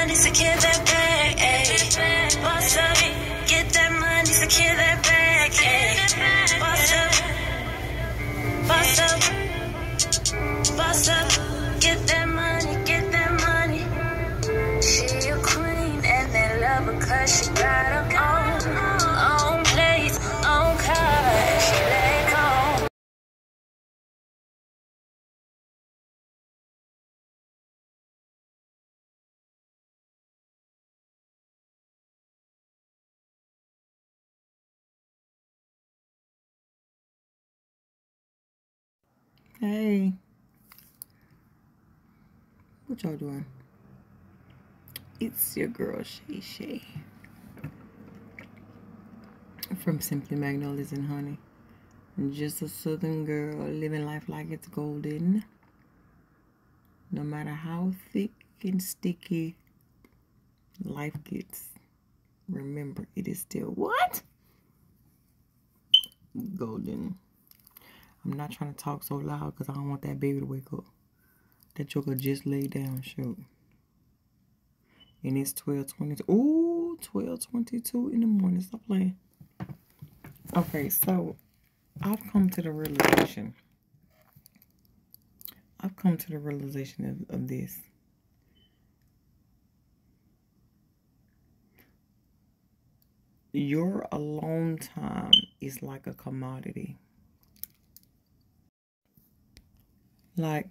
money, secure that bag, ayy. Boss up, get that money, secure that bag, ayy. Boss up, boss up, get that money, get that money. She a queen and they love her cause she got her own place, own car, and she let go. Hey, what y'all doing? It's your girl Shay Shay from Simply Magnolias and Honey. Just a southern girl living life like it's golden. No matter how thick and sticky life gets, remember it is still what? Golden. I'm not trying to talk so loud because I don't want that baby to wake up. That joker just laid down, shoot. And it's 12:22. Ooh, 12:22 in the morning. Stop playing. Okay, so I've come to the realization. Of this. Your alone time is like a commodity. Like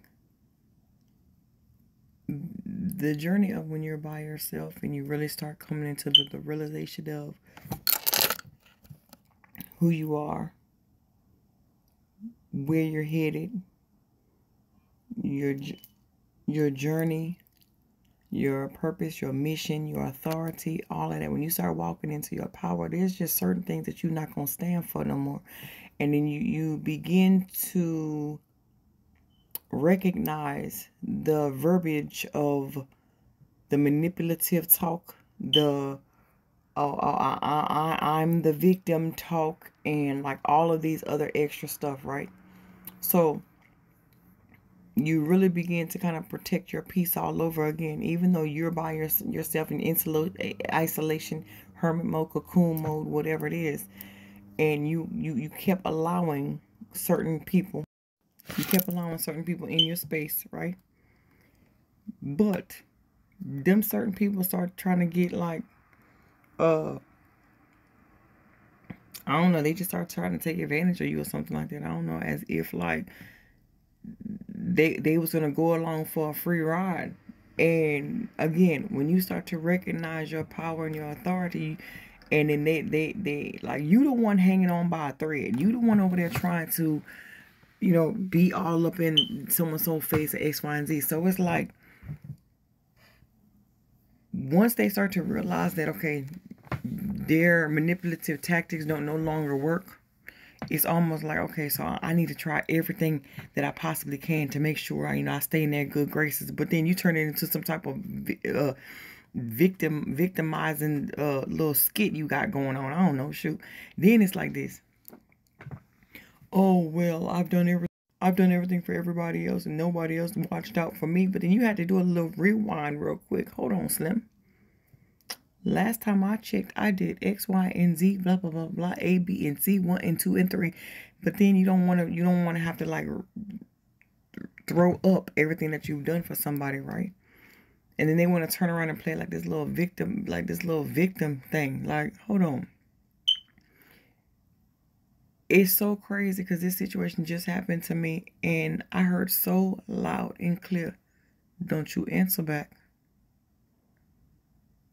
the journey of when you're by yourself and you really start coming into the realization of who you are, where you're headed, your journey, your purpose, your mission, your authority, all of that. When you start walking into your power, there's just certain things that you're not going to stand for no more. And then you begin to recognize the verbiage of the manipulative talk, the I'm the victim talk, and like all of these other extra stuff, right? So you really begin to kind of protect your peace all over again, even though you're by yourself in isolation, hermit mode, cocoon mode, whatever it is. And you kept allowing certain people. You kept allowing certain people in your space, right? But them certain people start trying to get like, I don't know, they just start trying to take advantage of you or something like that. I don't know, as if like they was gonna go along for a free ride. And again, when you start to recognize your power and your authority, and then they like, you the one hanging on by a thread. You the one over there trying to, you know, be all up in someone's face of X, Y, and Z. So it's like, once they start to realize that, okay, their manipulative tactics don't no longer work, it's almost like, okay, so I need to try everything that I possibly can to make sure I stay in their good graces. But then you turn it into some type of victimizing little skit you got going on. I don't know, shoot. Then it's like this. Oh, well, I've done everything for everybody else and nobody else watched out for me. But then you had to do a little rewind real quick. Hold on, Slim. Last time I checked, I did X, Y, and Z, blah, blah, blah, blah, A, B, and C, 1 and 2 and 3. But then you don't want to have to like throw up everything that you've done for somebody, right? And then they want to turn around and play like this little victim thing. Like, hold on. It's so crazy because this situation just happened to me and I heard so loud and clear, don't you answer back.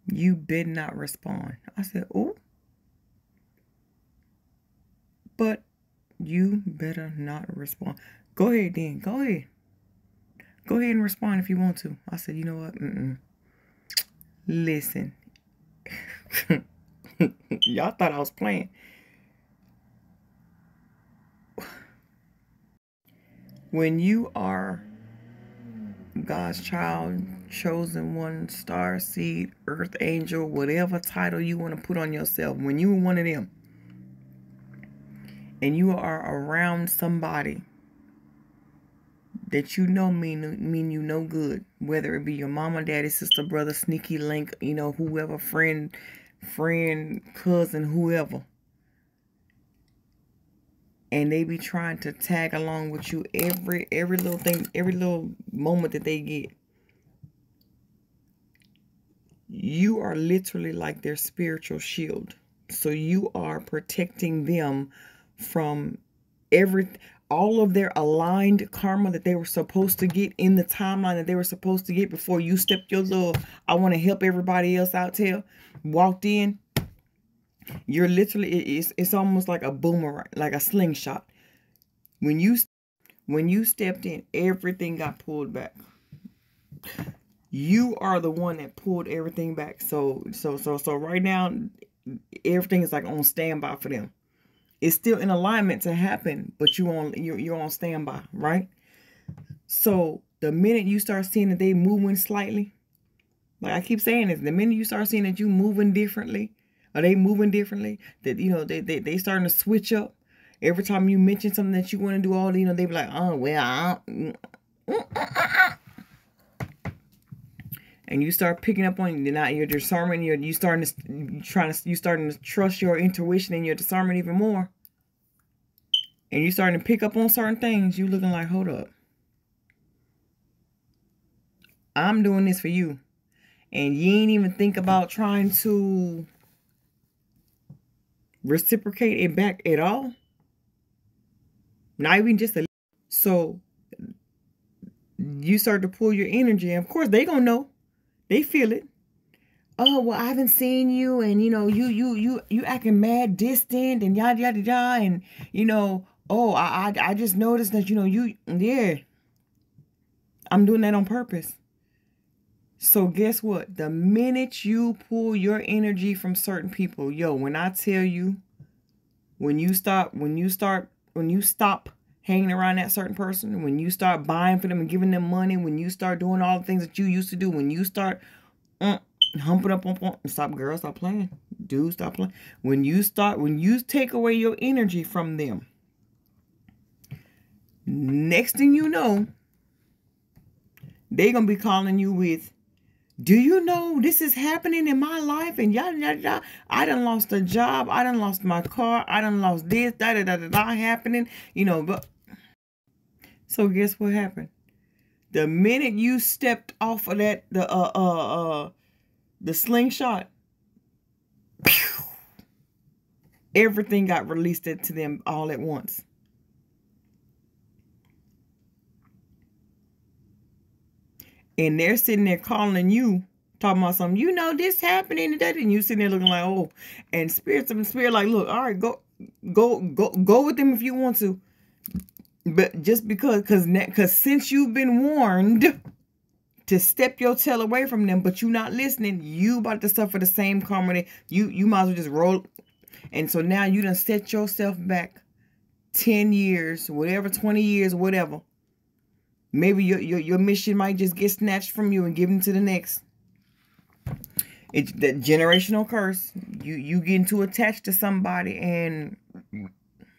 You better not respond. I said, oh, but you better not respond. Go ahead then. Go ahead. Go ahead and respond if you want to. I said, you know what? Listen. Y'all thought I was playing. When you are God's child, chosen one, star seed, earth angel, whatever title you want to put on yourself, when you are one of them and you are around somebody that you know mean you no good, whether it be your mama, daddy, sister, brother, sneaky link, you know, whoever, friend, cousin, whoever. And they be trying to tag along with you every little thing, every little moment that they get. You are literally like their spiritual shield. So you are protecting them from all of their aligned karma that they were supposed to get in the timeline that they were supposed to get before you stepped your little, I want to help everybody else out tail, walked in. You're literally, it's almost like a boomerang, like a slingshot. When you stepped in, everything got pulled back. You are the one that pulled everything back. So right now, everything is like on standby for them. It's still in alignment to happen, but you're on standby, right? So the minute you start seeing that they moving slightly, like I keep saying this, the minute you start seeing that you moving differently, or they moving differently, that, you know, they starting to switch up. Every time you mention something that you want to do, all, you know, they be like, oh, well, and you start picking up on your discernment. You starting to trust your intuition and your discernment even more. And you starting to pick up on certain things. You looking like, hold up, I'm doing this for you, and you ain't even think about trying to reciprocate it back at all. Not even just a. So you start to pull your energy, and of course they gonna know. They feel it. Oh, well, I haven't seen you, and you know, you acting mad distant, and yada yada yada, and you know, oh, I just noticed that, you know, yeah, I'm doing that on purpose. So guess what? The minute you pull your energy from certain people, yo, when I tell you, when you stop hanging around that certain person, when you start buying for them and giving them money, when you start doing all the things that you used to do, when you start humping up on, stop, girl, stop playing, dude, stop playing. When you take away your energy from them, next thing you know, they're gonna be calling you with, do you know this is happening in my life? And yada, yada, yada. I done lost a job. I done lost my car. I done lost this, da, da, da, da, da, happening. You know, but so guess what happened? The minute you stepped off of that, the slingshot, pew, everything got released to them all at once. And they're sitting there calling you, talking about something, you know, this happening and that, and you sitting there looking like, oh, and spirit like, look, all right, go with them if you want to, but just because since you've been warned to step your tail away from them, but you're not listening, you about to suffer the same karma that you might as well just roll. And so now you done set yourself back 10 years, whatever, 20 years, whatever. Maybe your mission might just get snatched from you and given to the next. It's the generational curse. You getting too attached to somebody, and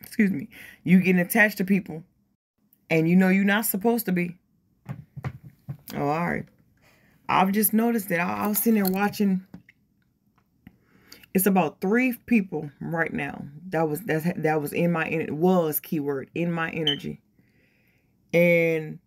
excuse me, you getting attached to people, and you know you're not supposed to be. Oh, all right. I've just noticed that I was sitting there watching. It's about 3 people right now that was in my, it was keyword in my energy, and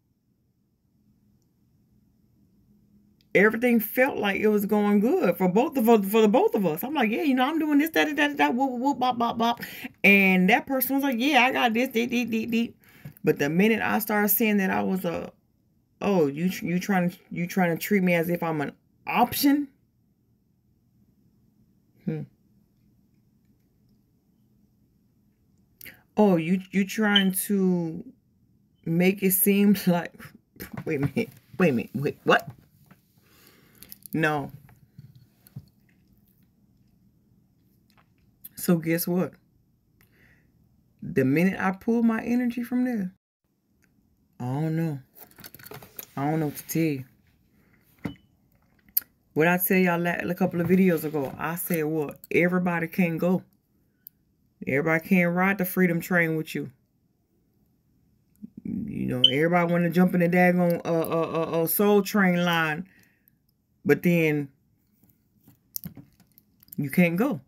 everything felt like it was going good for both of us, for the both of us. I'm like, yeah, you know, I'm doing this, that, whoop, whoop, bop, bop, bop. And that person was like, yeah, I got this, deep. But the minute I started seeing that I was you trying to treat me as if I'm an option. Oh, you trying to make it seem like, wait a minute, what? No. So guess what? The minute I pull my energy from there, I don't know what to tell you. What I tell y'all a couple of videos ago, I said what? Everybody can't go. Everybody can't ride the freedom train with you. You know, everybody want to jump in the daggone Soul Train line, but then you can't go.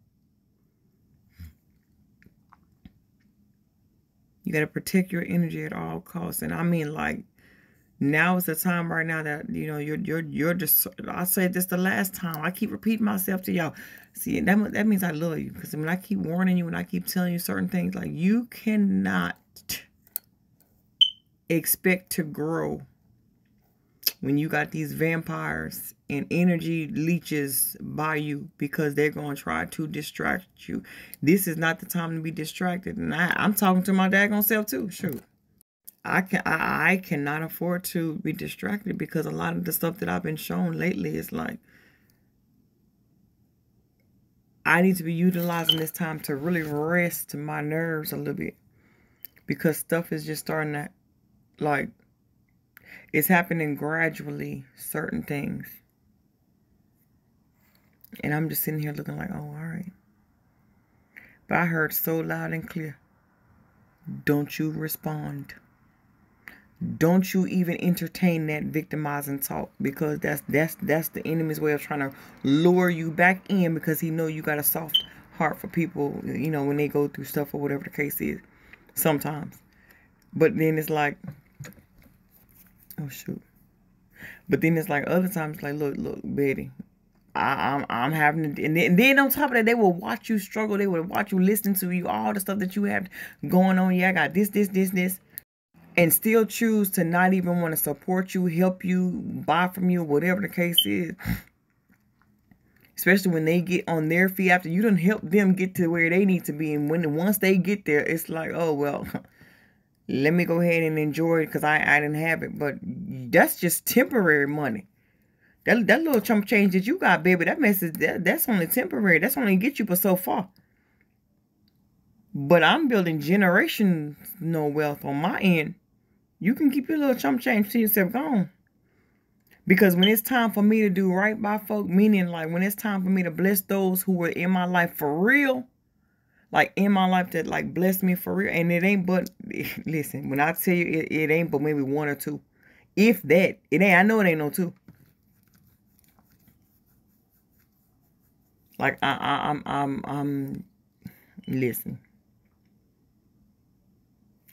You got to protect your energy at all costs. And I mean, like, now is the time right now that, you know, you're just, I say this the last time. I keep repeating myself to y'all. See, that means I love you. Because when I keep warning you, when I keep telling you certain things, like, you cannot expect to grow when you got these vampires and energy leeches by you, because they're going to try to distract you. This is not the time to be distracted. And I'm talking to my daggone self too. Shoot. I cannot afford to be distracted, because a lot of the stuff that I've been shown lately is like, I need to be utilizing this time to really rest my nerves a little bit, because stuff is just starting to, like, it's happening gradually, certain things. And I'm just sitting here looking like, oh, all right. But I heard so loud and clear, don't you respond. Don't you even entertain that victimizing talk, because that's the enemy's way of trying to lure you back in, because he know you got a soft heart for people, you know, when they go through stuff or whatever the case is sometimes. But then it's like, oh shoot. But then it's like other times, like, look, Betty, I'm having to, and then on top of that, they will watch you struggle. They will watch you, listen to you, all the stuff that you have going on. Yeah, I got this, and still choose to not even want to support you, help you, buy from you, whatever the case is. Especially when they get on their feet after you done help them get to where they need to be. And once they get there, it's like, oh, well, let me go ahead and enjoy it because I didn't have it. But that's just temporary money. That little chump change that you got, baby, that message, that's only temporary. That's only get you for so far. But I'm building generational wealth on my end. You can keep your little chump change to yourself gone. Because when it's time for me to do right by folk, meaning like when it's time for me to bless those who were in my life for real, like in my life that like blessed me for real, and it ain't but, listen, when I tell you it ain't but maybe one or two. If that, it ain't, I know it ain't no two. Like I'm listen.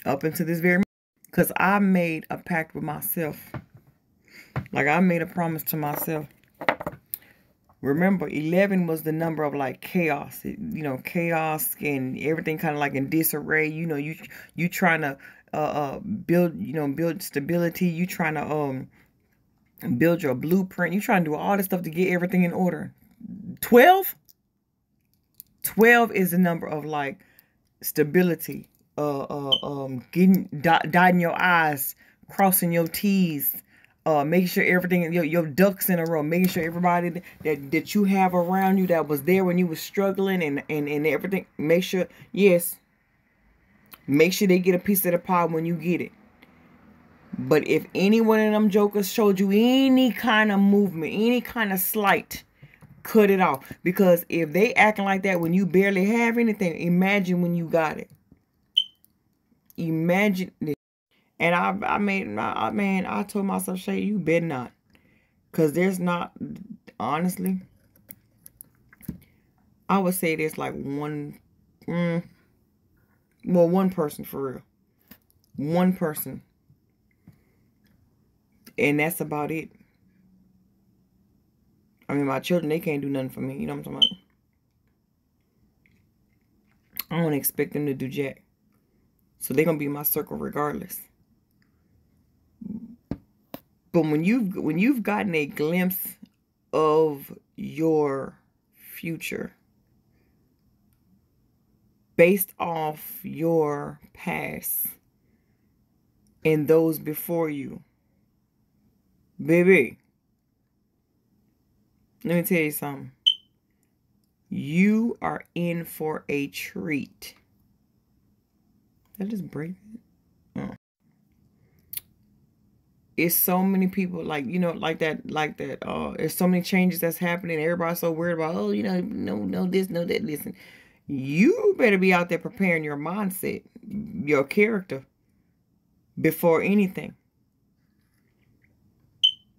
Up until this very moment, because I made a pact with myself. Like I made a promise to myself. Remember, 11 was the number of like chaos. You know, chaos and everything kind of like in disarray. You know, you trying to build stability. You trying to build your blueprint. You trying to do all this stuff to get everything in order. 12 is the number of like stability. Dotting your I's, crossing your T's, making sure everything, your ducks in a row, making sure everybody that you have around you that was there when you was struggling and everything, make sure, yes, make sure they get a piece of the pie when you get it. But if any one of them jokers showed you any kind of movement, any kind of slight, cut it off. Because if they acting like that when you barely have anything, imagine when you got it. Imagine this. And I told myself, Shay, you better not. Because there's not, honestly, I would say there's like one person for real. One person. And that's about it. I mean, my children, they can't do nothing for me. You know what I'm talking about? I don't expect them to do jack. So they're going to be in my circle regardless. But when you've gotten a glimpse of your future based off your past and those before you, baby, let me tell you something. You are in for a treat. Did I just break it? Oh. It's so many people, like, you know, like that. There's so many changes that's happening. Everybody's so worried about, oh, you know, no this, no that. Listen, you better be out there preparing your mindset, your character. before anything.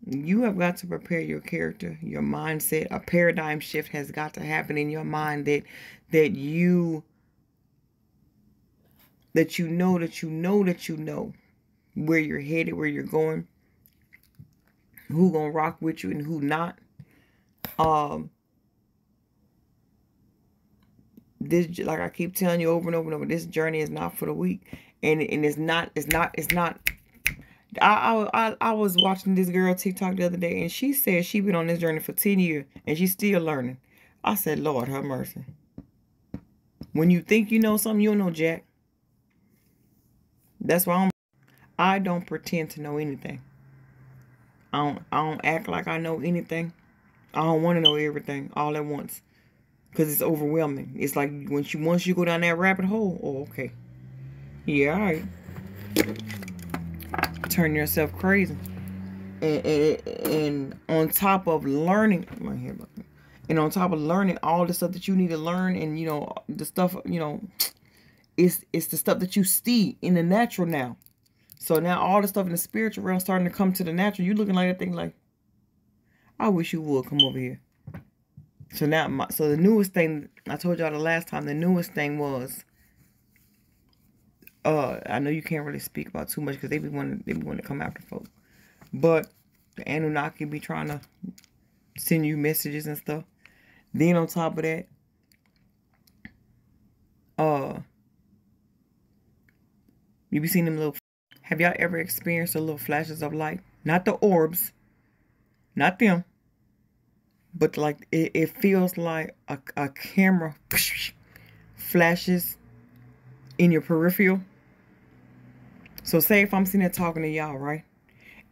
You have got to prepare your character, your mindset. A paradigm shift has got to happen in your mind that you know where you're headed, where you're going, who gonna rock with you and who not. This, like I keep telling you over and over and over, this journey is not for the weak, and it's not. I was watching this girl TikTok the other day, and she said she been on this journey for 10 years and she's still learning. I said, Lord have mercy. When you think you know something, you don't know jack. That's why I don't pretend to know anything. I don't act like I know anything. I don't want to know everything all at once, because it's overwhelming. It's like once you go down that rabbit hole, oh, okay. Yeah, all right. Turn yourself crazy. And on top of learning, on top of learning all the stuff that you need to learn, and the stuff, it's the stuff that you see in the natural now. So now all the stuff in the spiritual realm starting to come to the natural. You looking like that thing like, I wish you would come over here. So now, so the newest thing, I told y'all the last time, the newest thing was, I know you can't really speak about too much because they be wanting to come after folks. But the Anunnaki be trying to send you messages and stuff. Then on top of that, you be seeing them little, have y'all ever experienced the little flashes of light? Not the orbs, not them, but like it feels like a camera flashes in your peripheral. So say if I'm sitting there talking to y'all, right?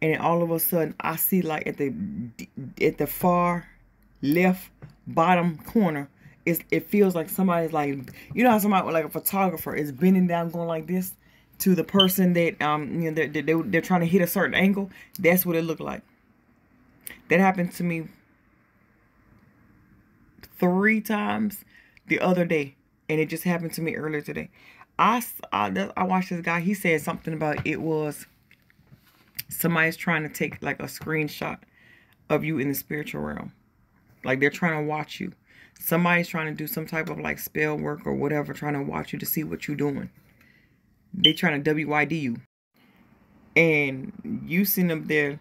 And then all of a sudden I see like at the far left bottom corner, it feels like somebody's like, you know how somebody like a photographer is bending down going like this to the person that they're trying to hit a certain angle. That's what it looked like. That happened to me 3 times the other day, and it just happened to me earlier today. I watched this guy. He said something about it was somebody's trying to take like a screenshot of you in the spiritual realm. Like they're trying to watch you. Somebody's trying to do some type of like spell work or whatever, trying to watch you to see what you're doing. They trying to WYD you. And you sitting up there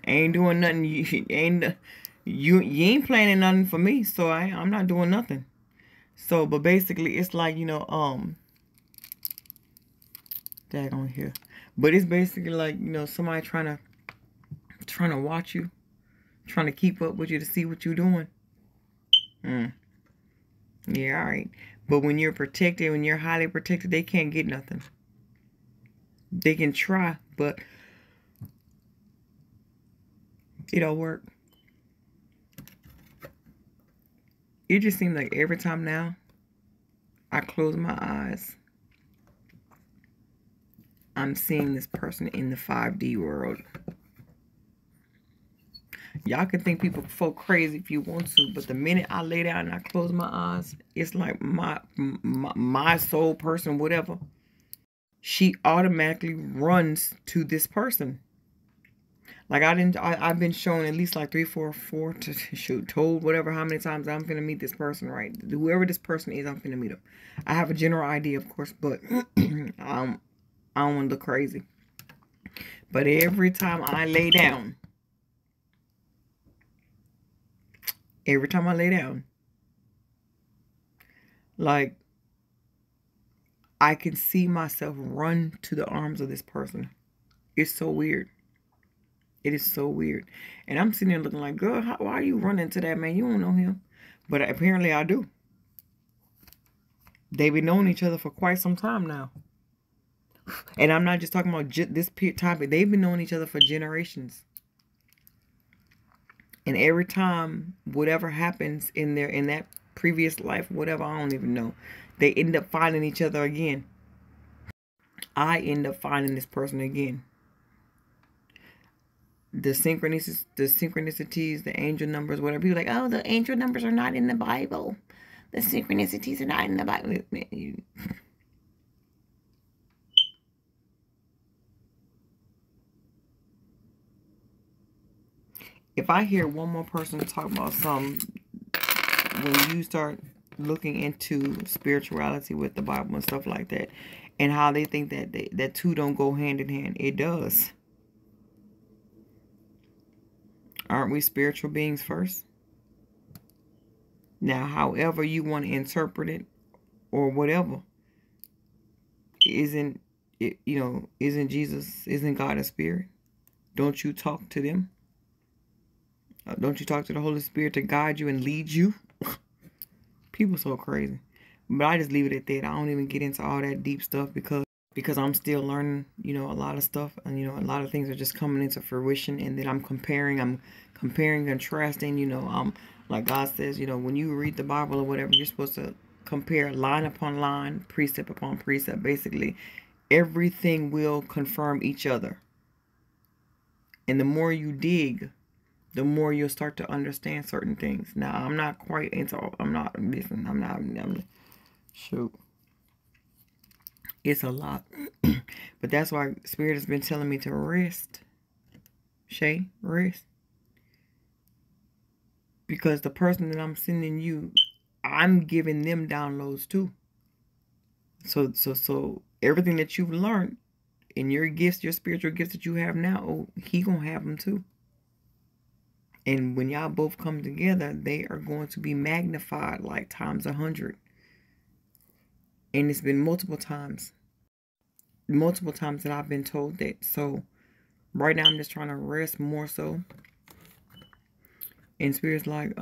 ain't doing nothing. You ain't planning nothing for me, so I'm not doing nothing. So, but basically, it's like, daggone here. But it's basically like, somebody trying to watch you, trying to keep up with you to see what you're doing. Yeah, all right. But when you're protected, when you're highly protected, they can't get nothing. They can try, but it don't work. It just seems like every time now I close my eyes, I'm seeing this person in the 5D world. Y'all can think folk crazy if you want to, but the minute I lay down and I close my eyes, it's like my soul person, whatever, she automatically runs to this person. Like I've been shown at least like 3, 4 to shoot, told whatever how many times I'm finna meet this person, right? Whoever this person is, I'm finna meet them. I have a general idea, of course, but I don't want to look crazy. But every time I lay down, like I can see myself run to the arms of this person. It's so weird. It is so weird. And I'm sitting there looking like, girl, why are you running to that man? You don't know him. But apparently I do. They've been knowing each other for quite some time now. And I'm not just talking about this topic. They've been knowing each other for generations. And every time whatever happens in that previous life, whatever, I don't even know, they end up finding each other again. I end up finding this person again. The synchronicities, the angel numbers, whatever. People are like, oh, the angel numbers are not in the Bible. The synchronicities are not in the Bible. if I hear one more person talk about something, when you start looking into spirituality with the Bible and stuff like that, and how they think that that two don't go hand in hand, it does. Aren't we spiritual beings first? Now, however you want to interpret it or whatever, isn't it, isn't Jesus, isn't God a spirit? Don't you talk to them? Don't you talk to the Holy Spirit to guide you and lead you? People so crazy. But I just leave it at that. I don't even get into all that deep stuff because I'm still learning, a lot of stuff. And, a lot of things are just coming into fruition. And then I'm comparing, contrasting, like God says, when you read the Bible or whatever, you're supposed to compare line upon line, precept upon precept. Basically, everything will confirm each other. And the more you dig, the more you'll start to understand certain things. Now, I'm not quite into, shoot. It's a lot. But that's why Spirit has been telling me to rest. Shay, rest. Because the person that I'm sending you, I'm giving them downloads too. So everything that you've learned in your gifts, your spiritual gifts that you have now, he gonna have them too. And when y'all both come together, they are going to be magnified like times 100. And it's been multiple times that I've been told that. So right now I'm just trying to rest more so. And Spirit's like,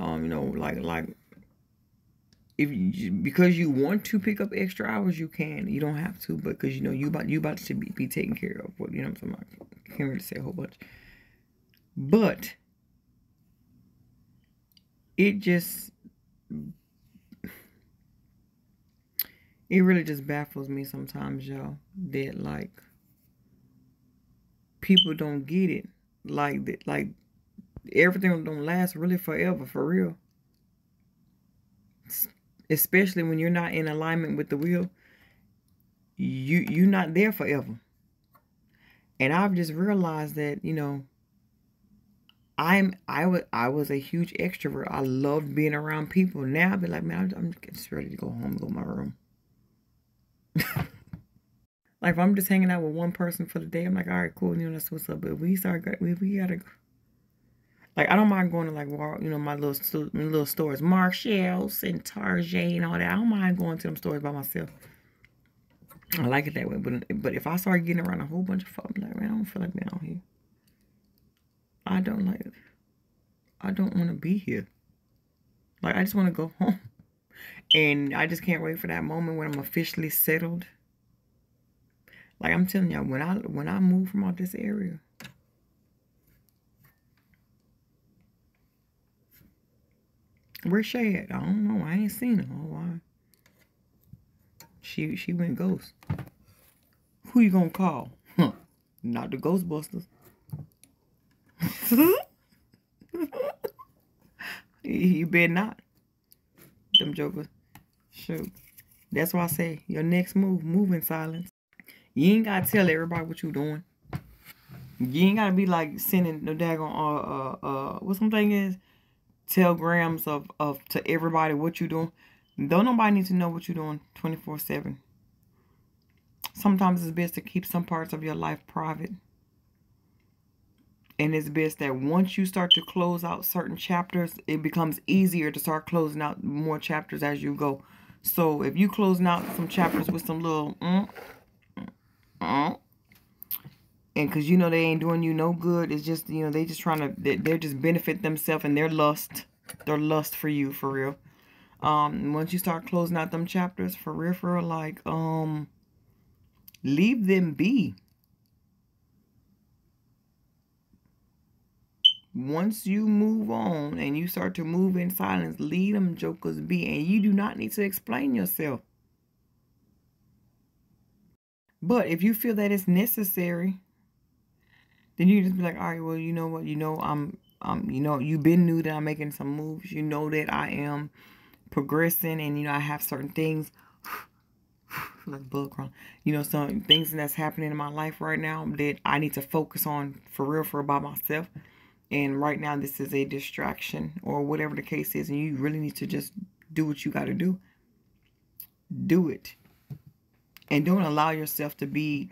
because you want to pick up extra hours, you can. You don't have to, but because you about to be taken care of. What I'm saying, I can't really say a whole bunch, but it really just baffles me sometimes, y'all, that like people don't get it, like everything don't last really forever, for real. Especially when you're not in alignment with the will, you're not there forever. And I've just realized that, I was a huge extrovert. I loved being around people. Now I be like, man, I'm just ready to go home and go to my room. Like if I'm just hanging out with one person for the day, I'm like, all right, cool, that's what's up. But we gotta. Like I don't mind going to like my little stores, Marshalls and Target and all that. I don't mind going to them stores by myself. I like it that way. But if I start getting around a whole bunch of folk, I'm like, man, I don't feel like being out here. I don't want to be here. Like I just want to go home. And I just can't wait for that moment when I'm officially settled. Like I'm telling y'all, when I move from out this area, where's Shay at? I don't know. I ain't seen her. Oh, why? She went ghost. Who you gonna call? Huh? Not the Ghostbusters. You better not. Them jokers. Shoot. That's why I say your next move in silence. You ain't gotta tell everybody what you doing. You ain't gotta be like sending no daggone what something is, telegrams of to everybody what you doing. Don't nobody need to know what you're doing 24/7. Sometimes it's best to keep some parts of your life private. And it's best that once you start to close out certain chapters, it becomes easier to start closing out more chapters as you go. So if you closing out some chapters with some little and because they ain't doing you no good, it's just they just trying to they're just benefit themselves and their lust for you, for real. Once you start closing out them chapters, for real, like leave them be. Once you move on and you start to move in silence, leave them jokers be. And you do not need to explain yourself. But if you feel that it's necessary, then you just be like, all right, well, you know what? You've been new that I'm making some moves. You know that I am progressing and, I have certain things like bug crawl. Some things that's happening in my life right now that I need to focus on for real by myself. And right now, this is a distraction or whatever the case is. And you really need to just do what you got to do. Do it. And don't allow yourself to be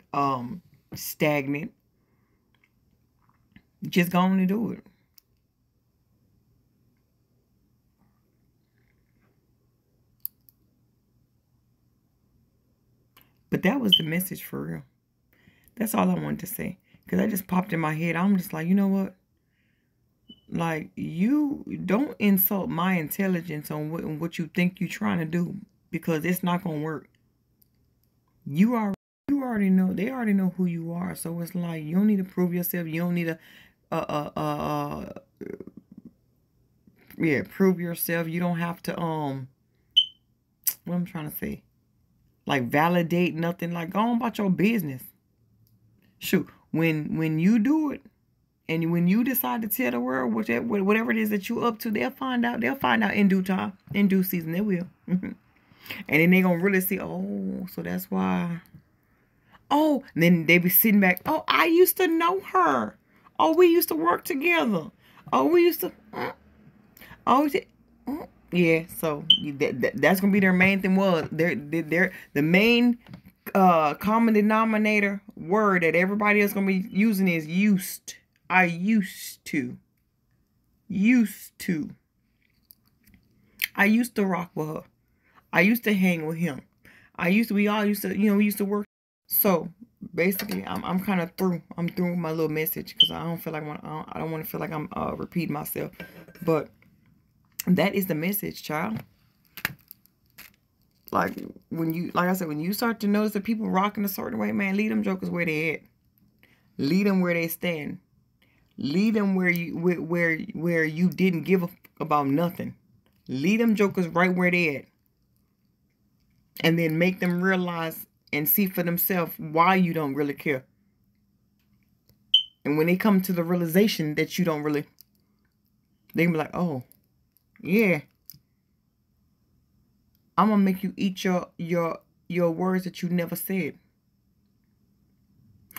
stagnant. Just go on and do it. But that was the message for real. That's all I wanted to say. Because that just popped in my head. I'm just like, you know what? Like, you don't insult my intelligence on what you think you're trying to do. Because it's not going to work. You already know. They already know who you are. So it's like, you don't need to prove yourself. You don't need to, prove yourself. You don't have to, what I'm trying to say. Like, validate nothing. Like, go on about your business. Shoot, when you do it, and when you decide to tell the world whatever it is that you're up to, they'll find out. They'll find out in due time, in due season. They will. And then they're going to really see, oh, so that's why. Oh, and then they be sitting back. Oh, I used to know her. Oh, we used to work together. Oh, we used to. Yeah, so that's gonna be their main thing. Was the main common denominator word that everybody else gonna be using is used. I used to. I used to rock with her. I used to hang with him. We all used to, we used to work. So basically, I'm kind of through. I'm through with my little message because I don't feel like I don't want to feel like I'm repeating myself. But that is the message, child. Like I said, when you start to notice that people rocking a certain way, man, lead them jokers where they at. Lead them where they stand. Lead them where you didn't give a about nothing. Lead them jokers right where they at. And then make them realize and see for themselves why you don't really care. And when they come to the realization that you don't really, they can be like, oh, yeah. I'm gonna make you eat your words that you never said.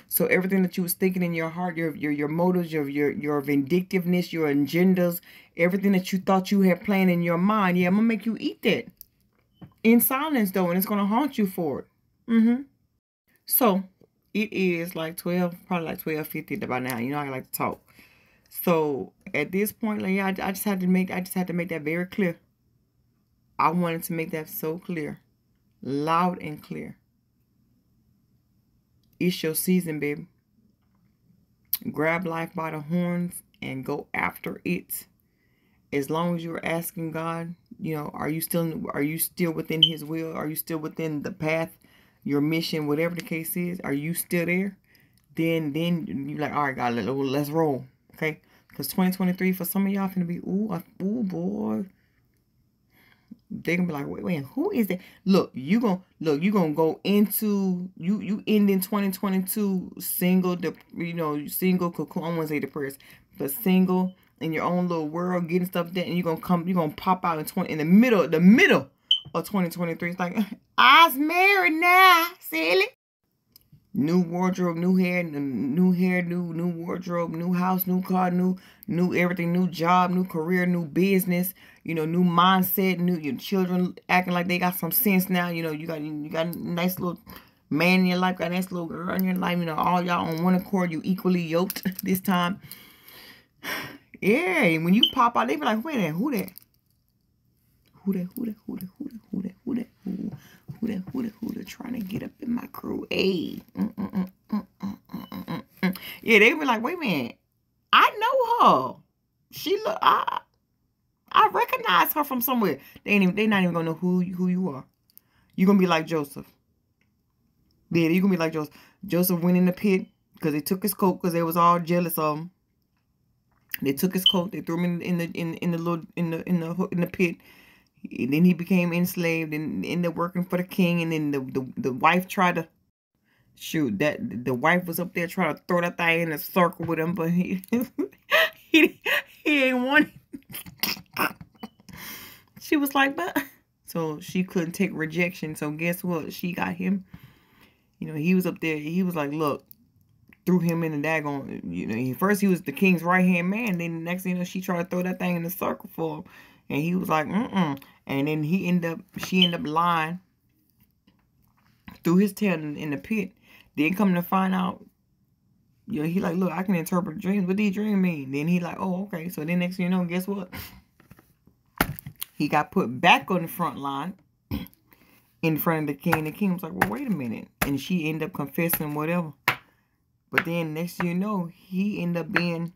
So everything that you was thinking in your heart, your motives, your vindictiveness, your agendas, everything that you thought you had planned in your mind, yeah, I'm gonna make you eat that. In silence though, and it's gonna haunt you for it. So it is like 12, probably like 12:50 by now. You know I like to talk. So at this point, like, I just had to make that very clear. I wanted to make that so clear, loud and clear. It's your season, baby. Grab life by the horns and go after it. As long as you're asking God, are you still within His will? Are you still within the path, your mission, whatever the case is? Are you still there? Then you're like, all right, God, let's roll, okay? Because 2023 for some of y'all finna be, ooh boy. They gonna be like, wait, who is that? Look, you gonna go into you ending 2022 single, single cocoon. I don't want to say depressed, but single in your own little world, getting stuff done, and you're gonna pop out in the middle of 2023. It's like, I's married now, silly. New wardrobe, new hair, new wardrobe, new house, new car, new everything, new job, new career, new business, new mindset, your children acting like they got some sense now. You got a nice little man in your life, got a nice little girl in your life, all y'all on one accord, you equally yoked this time. Yeah, and when you pop out, they be like, wait a minute, who that? Who that trying to get up in my crew? Hey. Yeah, they be like, wait a minute. I know her. She look, I recognize her from somewhere. They not even gonna know who you are. You're gonna be like Joseph. Yeah, you're gonna be like Joseph. Joseph went in the pit because they took his coat because they was all jealous of him. They took his coat, they threw him in the pit. And then he became enslaved and ended up working for the king. And then the wife tried to the wife was up there trying to throw that thing in a circle with him, but he ain't want it. She was like, but so she couldn't take rejection. So guess what? She got him. He was up there. He was like, look, threw him in the daggone, you know, first he was the king's right-hand man. Then the next thing you know, she tried to throw that thing in the circle for him. And he was like, And then she ended up lying through his tail in the pit. Then come to find out, you know, he like, look, I can interpret dreams. What these dreams mean? Then he like, oh, okay. So then next thing you know, guess what? He got put back on the front line in front of the king. The king was like, well, wait a minute. And she ended up confessing whatever. But then next thing you know, he ended up being,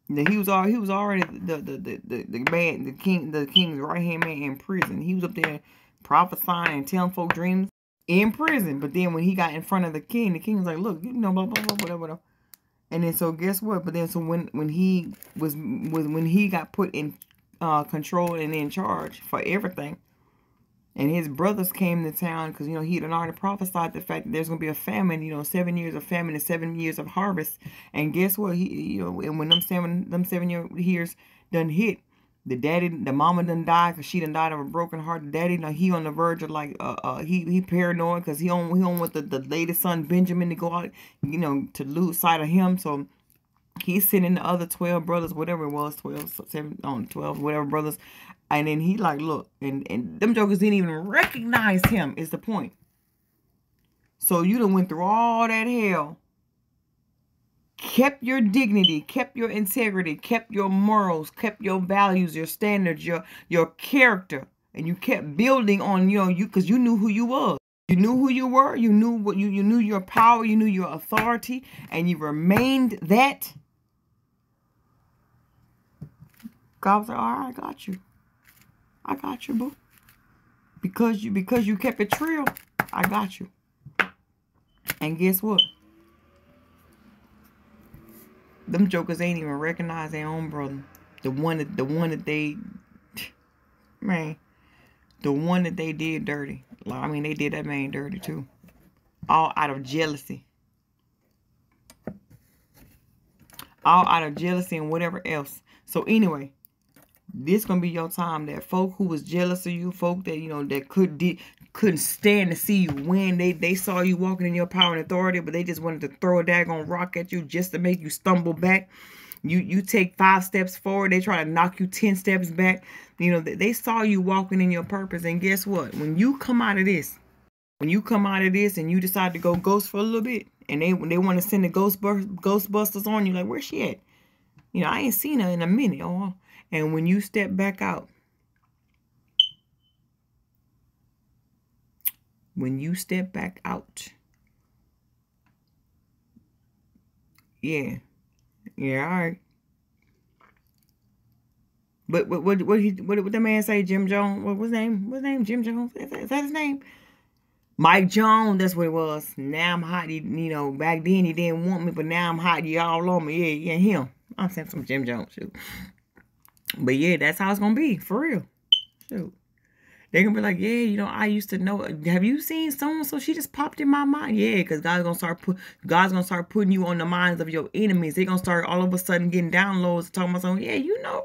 he was already the man, the king's right hand man in prison. He was up there prophesying and telling folk dreams in prison. But then when he got in front of the king was like, look, you know, blah blah blah whatever. And then so guess what? But then so when he got put in control and in charge for everything, and his brothers came to town because, you know, he had already prophesied the fact that there's going to be a famine, you know, 7 years of famine and 7 years of harvest. And guess what? He, you know, and when them 7 years done hit, the mama done died because she done died of a broken heart. The daddy, now he on the verge of like, he paranoid because he on with the latest son, Benjamin, to go out, you know, to lose sight of him. So he's sending the other 12 brothers, whatever it was, 12, whatever brothers. And then he like, look, and them jokers didn't even recognize him, is the point. So you done went through all that hell, kept your dignity, kept your integrity, kept your morals, kept your values, your standards, your character. And you kept building on, you know, because you knew who you was. You knew who you were. You knew what you knew your power. You knew your authority. And you remained that. God was like, all right, I got you. I got you, boo. Because you kept it real, I got you. And guess what? Them jokers ain't even recognize their own brother. The one that they, man, the one that they did dirty. Like, I mean, they did that man dirty too. All out of jealousy. All out of jealousy and whatever else. So anyway, this gonna be your time. That folk who was jealous of you, folk that, you know, that couldn't stand to see you win. They saw you walking in your power and authority, but they just wanted to throw a daggone rock at you just to make you stumble back. You take 5 steps forward, they try to knock you 10 steps back. You know, they saw you walking in your purpose. And guess what? When you come out of this, and you decide to go ghost for a little bit, and they want to send the Ghostbusters on you, like, where's she at? You know, I ain't seen her in a minute. Oh. And when you step back out, yeah, all right. But what the man say? Jim Jones? What was his name? Jim Jones? Is that his name? Mike Jones. That's what it was. Now I'm hot. You know, back then he didn't want me, but now I'm hot. You all on me. Yeah, him. I'm saying some Jim Jones. Shoot. But yeah, that's how it's gonna be, for real. Shoot. They're gonna be like, yeah, you know, I used to know. Have you seen so-and-so? She just popped in my mind. Yeah, because God's gonna start putting you on the minds of your enemies. They're gonna start all of a sudden getting downloads, talking about something. Yeah, you know,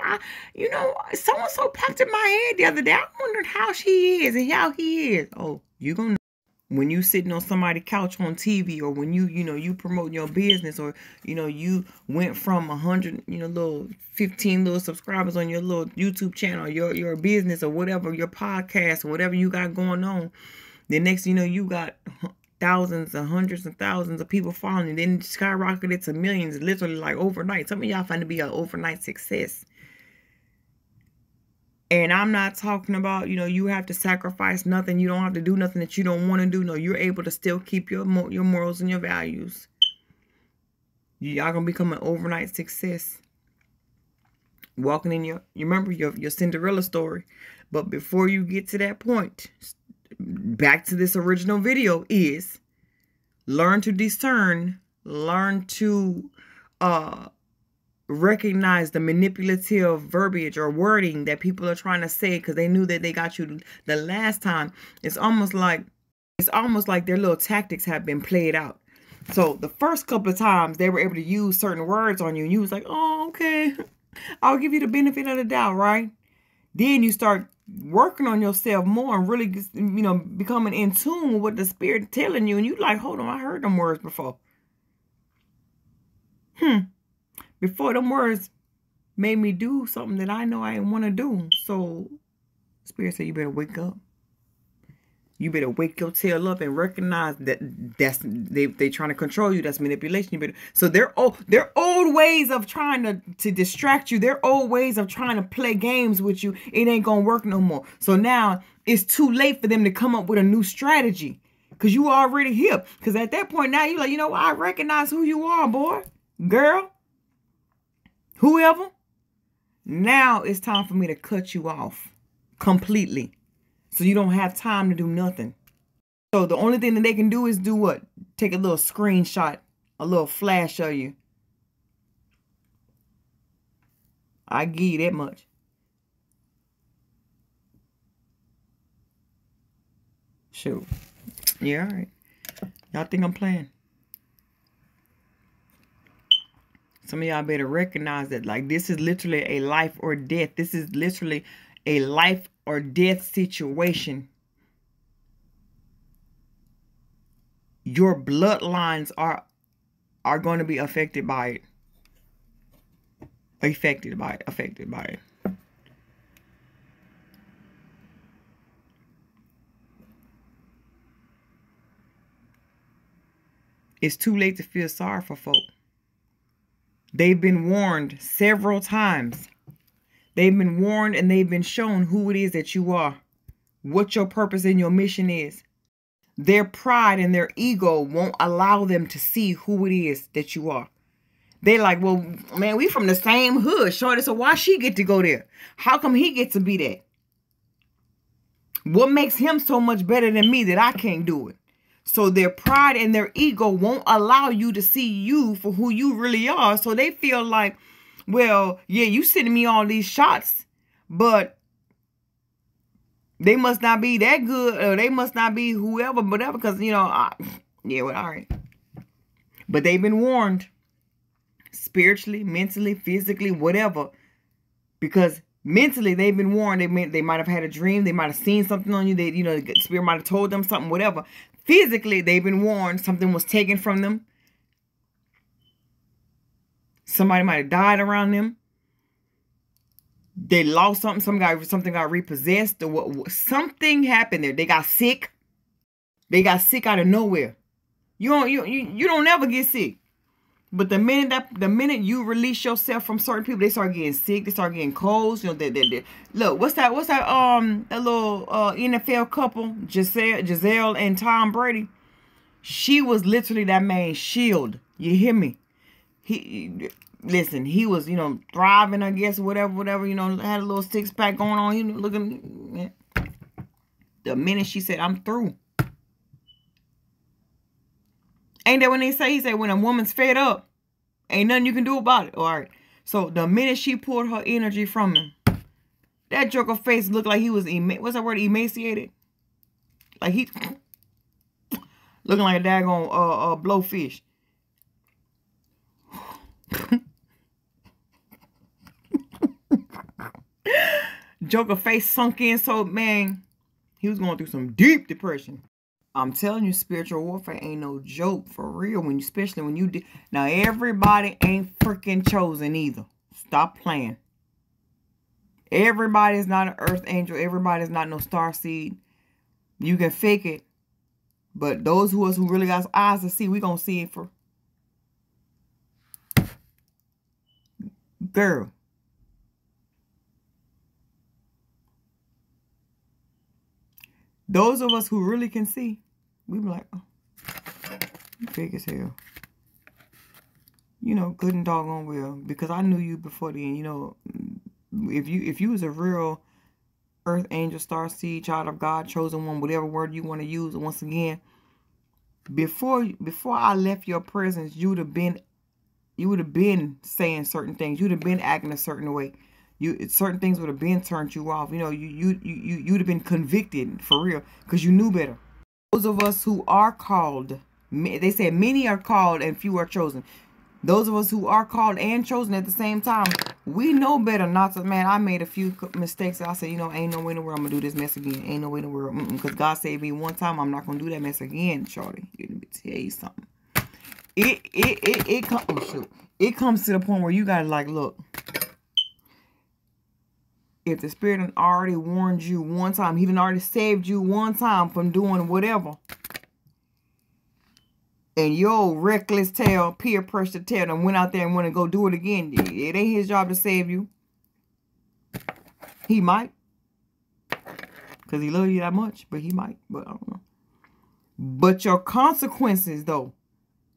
so-and-so popped in my head the other day. I wondered how she is and how he is. Oh, you gonna know. When you sitting on somebody's couch on TV, or when you promote your business, or, you know, you went from 100, you know, little 15 little subscribers on your little YouTube channel, your business, or whatever, your podcast, or whatever you got going on. The next, you know, you got thousands and hundreds and thousands of people following you. Then skyrocketed to millions, literally like overnight. Some of y'all find to be an overnight success. And I'm not talking about, you know, you have to sacrifice nothing. You don't have to do nothing that you don't want to do. No, you're able to still keep your morals and your values. Y'all gonna become an overnight success. Walking in you remember your Cinderella story. But before you get to that point, back to this original video, is learn to discern, learn to recognize the manipulative verbiage or wording that people are trying to say, because they knew that they got you the last time. It's almost like their little tactics have been played out. So the first couple of times they were able to use certain words on you, and you was like, oh, okay, I'll give you the benefit of the doubt, right? Then you start working on yourself more and really, you know, becoming in tune with what the Spirit telling you. And you like, hold on, I heard them words before. Before them words made me do something that I know I didn't want to do. So Spirit said, you better wake up. You better wake your tail up and recognize that they trying to control you. That's manipulation. You better, so their old ways of trying to distract you, their old ways of trying to play games with you, it ain't gonna work no more. So now it's too late for them to come up with a new strategy, because you already hip. Because at that point now you're like, you know what? I recognize who you are, boy, girl, whoever. Now it's time for me to cut you off completely. So you don't have time to do nothing. So the only thing that they can do is do what? Take a little screenshot, a little flash of you. I give you that much. Shoot. Yeah, all right. Y'all think I'm playing? Some of y'all better recognize that, like, this is literally a life or death. This is literally a life or death situation. Your bloodlines are going to be affected by it. Affected by it. It's too late to feel sorry for folk. They've been warned several times. They've been warned and they've been shown who it is that you are, what your purpose and your mission is. Their pride and their ego won't allow them to see who it is that you are. They're like, well, man, we from the same hood, shorty, so why she get to go there? How come he gets to be that? What makes him so much better than me that I can't do it? So their pride and their ego won't allow you to see you for who you really are. So they feel like, well, yeah, you sending me all these shots, but they must not be that good, or they must not be whoever, whatever, because, you know, yeah, well, all right. But they've been warned spiritually, mentally, physically, whatever, because mentally they've been warned. They might have had a dream. They might have seen something on you. They, you know, the Spirit might have told them something, whatever. Physically, they've been warned something was taken from them. Somebody might have died around them. They lost something. Something got repossessed. Or something happened there. They got sick. They got sick out of nowhere. You don't ever get sick. But the minute you release yourself from certain people, they start getting sick. They start getting colds. You know, look, what's that that little NFL couple, Giselle and Tom Brady? She was literally that man's shield. You hear me? Listen, he was, you know, thriving, I guess, whatever, you know, had a little six-pack going on, you know, looking. The minute she said, I'm through. Ain't that when they say, he said, when a woman's fed up, ain't nothing you can do about it. All right. So the minute she pulled her energy from him, that joker face looked like he was, what's that word, emaciated? Like he, looking like a daggone blowfish. Joker face sunk in, so man, he was going through some deep depression. I'm telling you, spiritual warfare ain't no joke, for real. Especially when you now, everybody ain't freaking chosen either. Stop playing. Everybody's not an earth angel. Everybody's not no star seed. You can fake it, but those who really got eyes to see, we gonna see it for. Girl. Those of us who really can see, we be like, oh, you big as hell. You know, good and doggone well. Because I knew you before then. You know, if you was a real earth angel, star seed, child of God, chosen one, whatever word you want to use. Once again, before I left your presence, you would have been saying certain things. You'd have been acting a certain way. Certain things would have been turned you off. You know, you'd have been convicted for real, because you knew better. Those of us who are called, they said many are called and few are chosen. Those of us who are called and chosen at the same time, we know better not to. Man, I made a few mistakes. I said, you know, ain't no way in the world I'm going to do this mess again. Ain't no way in the world. Because God saved me one time. I'm not going to do that mess again, shorty. Let me tell you something. It comes to the point where you got to like, look. If the Spirit had already warned you one time, he done already saved you one time from doing whatever. And your reckless tail, peer pressure tail, and went out there and want to go do it again. It ain't his job to save you. He might. Because he loves you that much. But he might. But I don't know. But your consequences, though.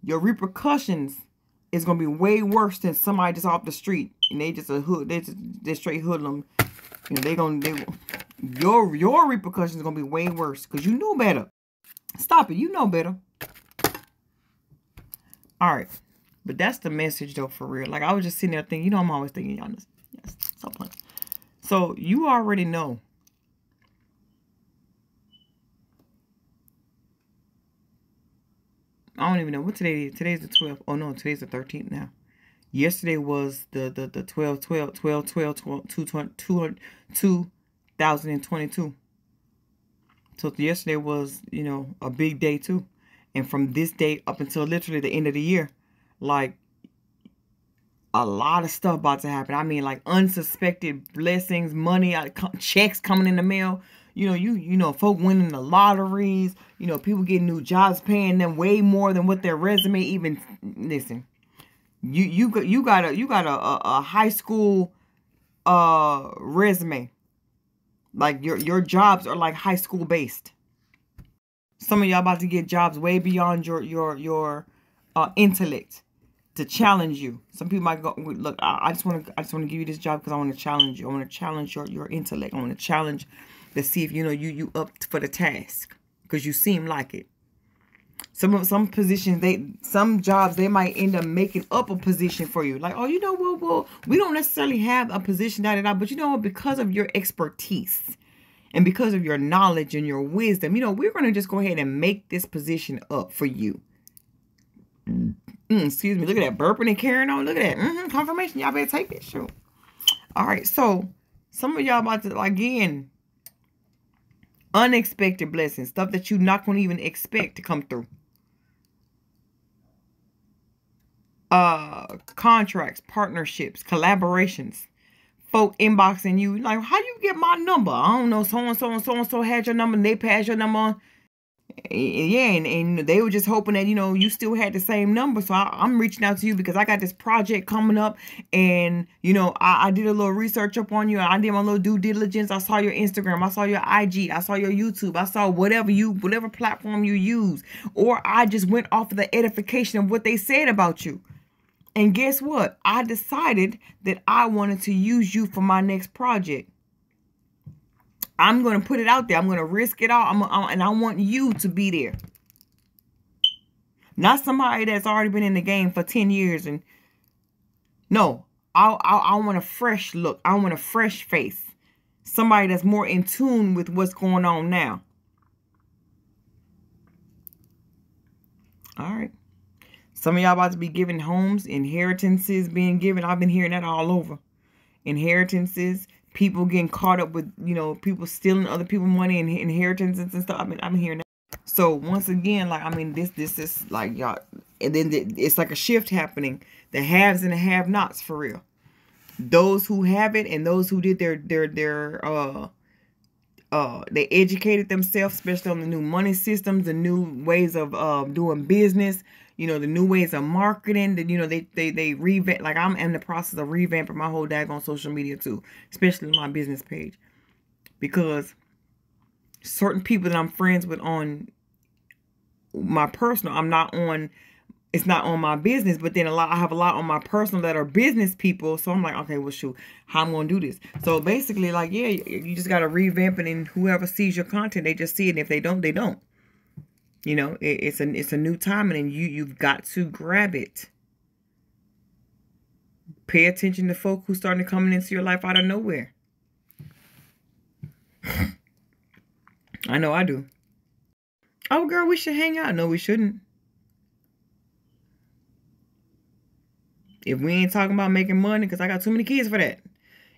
Your repercussions is going to be way worse than somebody just off the street. And they just a hood. They straight hoodlum. You know, your repercussions are going to be way worse. Because you know better. Stop it. You know better. All right, but that's the message though, for real. Like I was just sitting there thinking, you know, I'm always thinking, y'all. Yes, stop playing. So you already know. I don't even know what today is. Today's the 12th. Oh no, today's the 13th now. Yesterday was the 2022. So yesterday was, you know, a big day too. And from this day up until literally the end of the year, like, a lot of stuff about to happen. I mean, like, unsuspected blessings, money, checks coming in the mail. You know, folk winning the lotteries. You know, people getting new jobs paying them way more than what their resume even. Listen, you got a high school resume. Like your jobs are like high school based. Some of y'all about to get jobs way beyond your intellect to challenge you. Some people might go, look, I just want to give you this job because I want to challenge you. I want to challenge your intellect. I want to challenge to see if you up for the task because you seem like it. Some positions, some jobs, they might end up making up a position for you. Like, oh, you know, well, we don't necessarily have a position, but you know what? Because of your expertise. And because of your knowledge and your wisdom, you know, we're going to just go ahead and make this position up for you. Excuse me. Look at that burping and carrying on. Look at that. Confirmation. Y'all better take that shit. All right. So some of y'all about to, again, unexpected blessings. Stuff that you're not going to even expect to come through. Contracts, partnerships, collaborations. Folk inboxing you like, how you get my number? I don't know. So and so had your number and they passed your number on. Yeah, and they were just hoping that, you know, you still had the same number. So I'm reaching out to you because I got this project coming up. And, you know, I did a little research up on you. I did my little due diligence. I saw your Instagram. I saw your IG. I saw your YouTube. I saw whatever platform you use. Or I just went off of the edification of what they said about you. And guess what? I decided that I wanted to use you for my next project. I'm going to put it out there. I'm going to risk it all. And I want you to be there. Not somebody that's already been in the game for 10 years. And no, I want a fresh look. I want a fresh face. Somebody that's more in tune with what's going on now. All right. Some of y'all about to be given homes, inheritances being given. I've been hearing that all over. Inheritances, people getting caught up with, you know, people stealing other people's money and inheritances and stuff. I've been hearing that. So once again, like, I mean, this is like, y'all, and then it's like a shift happening. The haves and the have-nots, for real. Those who have it and those who did they educated themselves, especially on the new money systems, the new ways of doing business. You know, the new ways of marketing, that, you know, they revamp. Like, I'm in the process of revamping my whole daggone social media too, especially my business page. Because certain people that I'm friends with on my personal, it's not on my business, but then I have a lot on my personal that are business people. So I'm like, okay, well, shoot, how I'm going to do this? So basically, like, yeah, you just got to revamp it, and whoever sees your content, they just see it. And if they don't, they don't. You know, it's a new time, and you've got to grab it. Pay attention to folk who's starting to come into your life out of nowhere. I know I do. Oh, girl, we should hang out. No, we shouldn't. If we ain't talking about making money, because I got too many kids for that.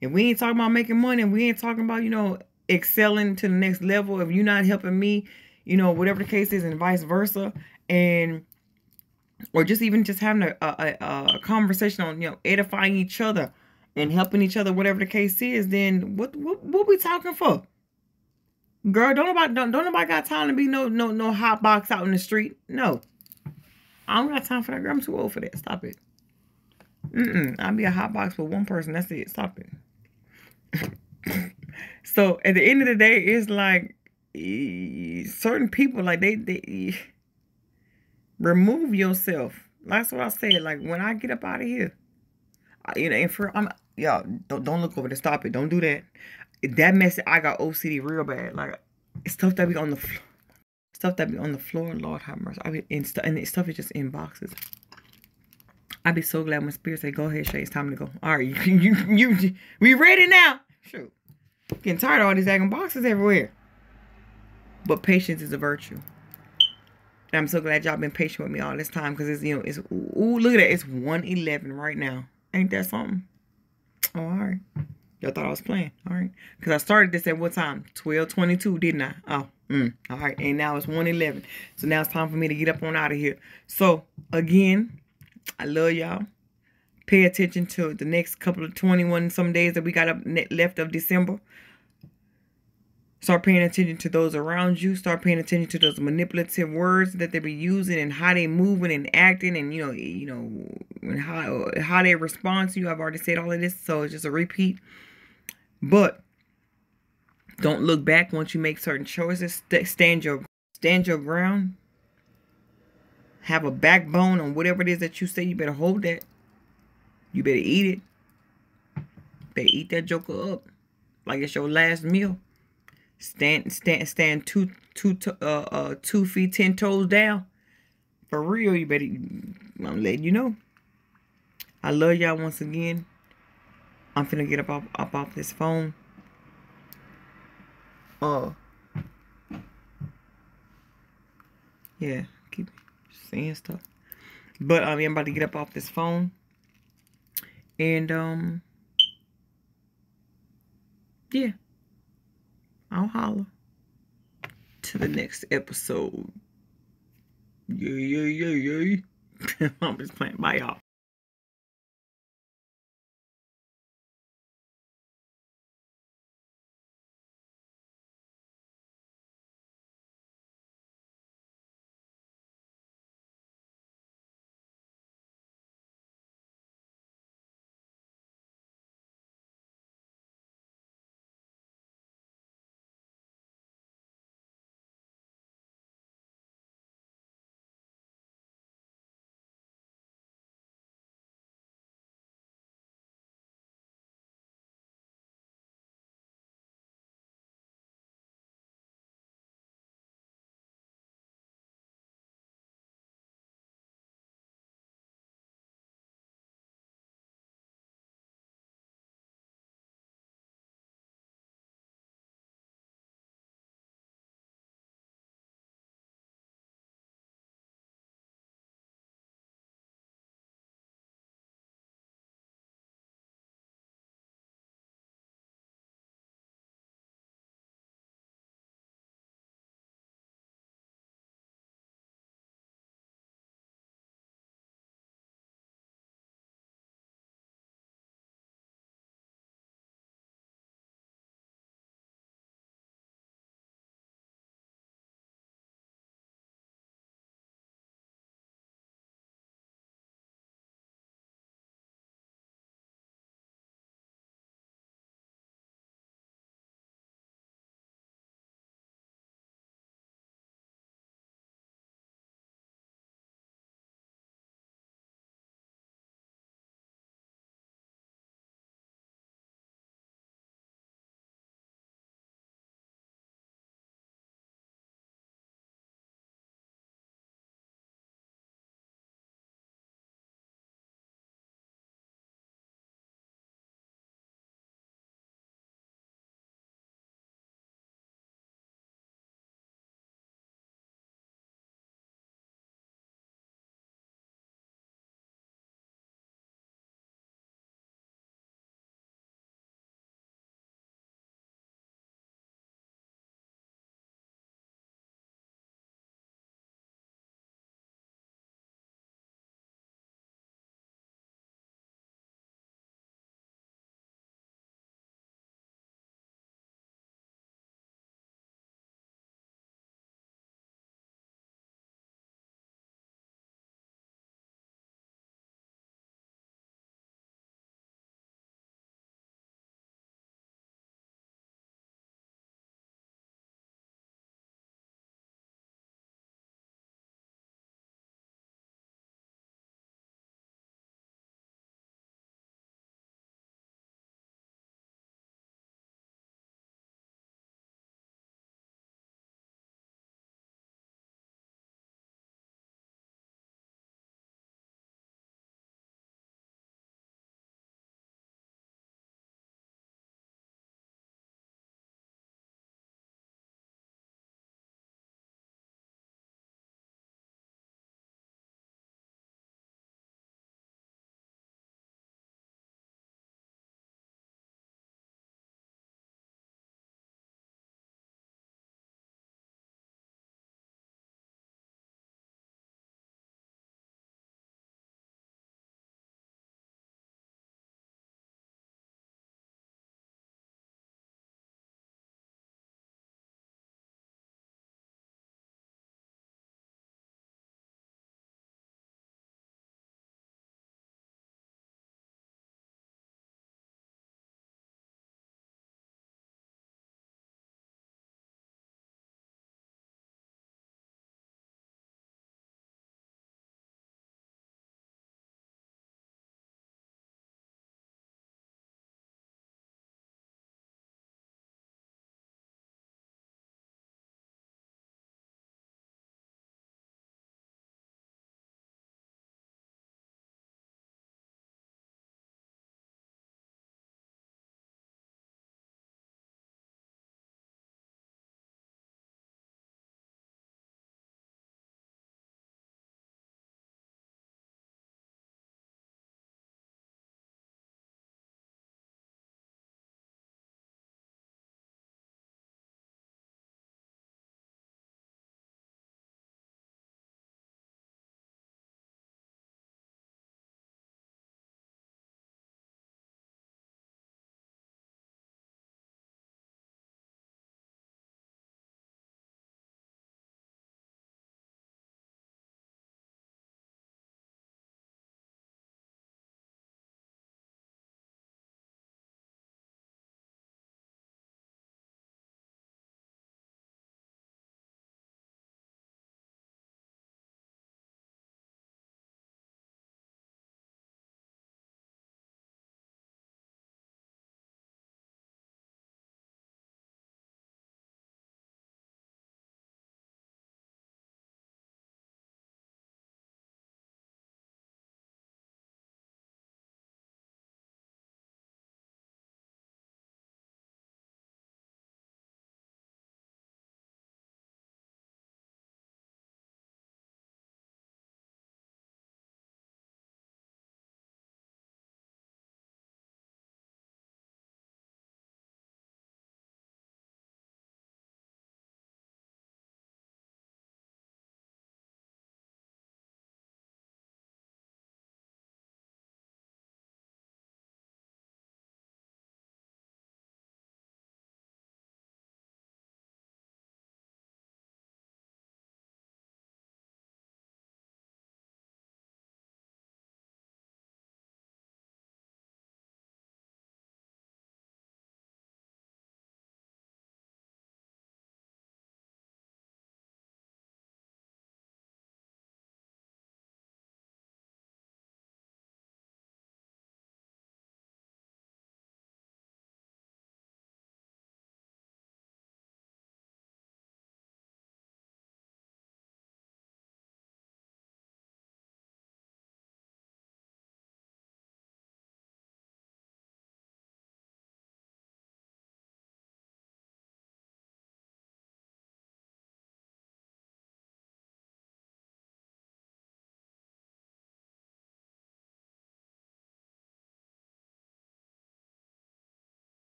If we ain't talking about making money, and we ain't talking about, you know, excelling to the next level, if you're not helping me, you know, whatever the case is, and vice versa, and or just even just having a conversation on, you know, edifying each other and helping each other, whatever the case is, then what we talking for? Girl, don't nobody got time to be no hot box out in the street. No. I don't got time for that, girl. I'm too old for that. Stop it. I'll be a hot box for one person. That's it. Stop it. So at the end of the day, it's like certain people, like they remove yourself. That's what I said. Like when I get up out of here, you know, and y'all don't look over there. Stop it. Don't do that. That mess. I got OCD real bad. Like stuff that be on the floor. Stuff that be on the floor. Lord have mercy. And stuff is just in boxes. I'd be so glad when Spirit say, "Go ahead, Shay. It's time to go." All right, we ready now? Shoot, getting tired of all these daggone boxes everywhere. But patience is a virtue. And I'm so glad y'all been patient with me all this time, because it's, you know, it's, ooh, look at that. It's 1:11 right now. Ain't that something? Oh, all right. Y'all thought I was playing. All right. Because I started this at what time? 12:22, didn't I? Oh, all right. And now it's 1:11. So now it's time for me to get up on out of here. So, again, I love y'all. Pay attention to the next couple of 21 some days that we got up left of December. Start paying attention to those around you. Start paying attention to those manipulative words that they be using and how they moving and acting, and you know, and how they respond to you. I've already said all of this, so it's just a repeat. But don't look back once you make certain choices. Stand your ground. Have a backbone on whatever it is that you say. You better hold that. You better eat it. Better eat that joker up like it's your last meal. Stand 2 feet 10 toes down. For real, you better. I'm letting you know. I love y'all once again. I'm finna get up off this phone. Yeah, keep saying stuff. But I'm about to get up off this phone. And yeah. I'll holler to the next episode. Yeah. I'm just playing. Bye, y'all.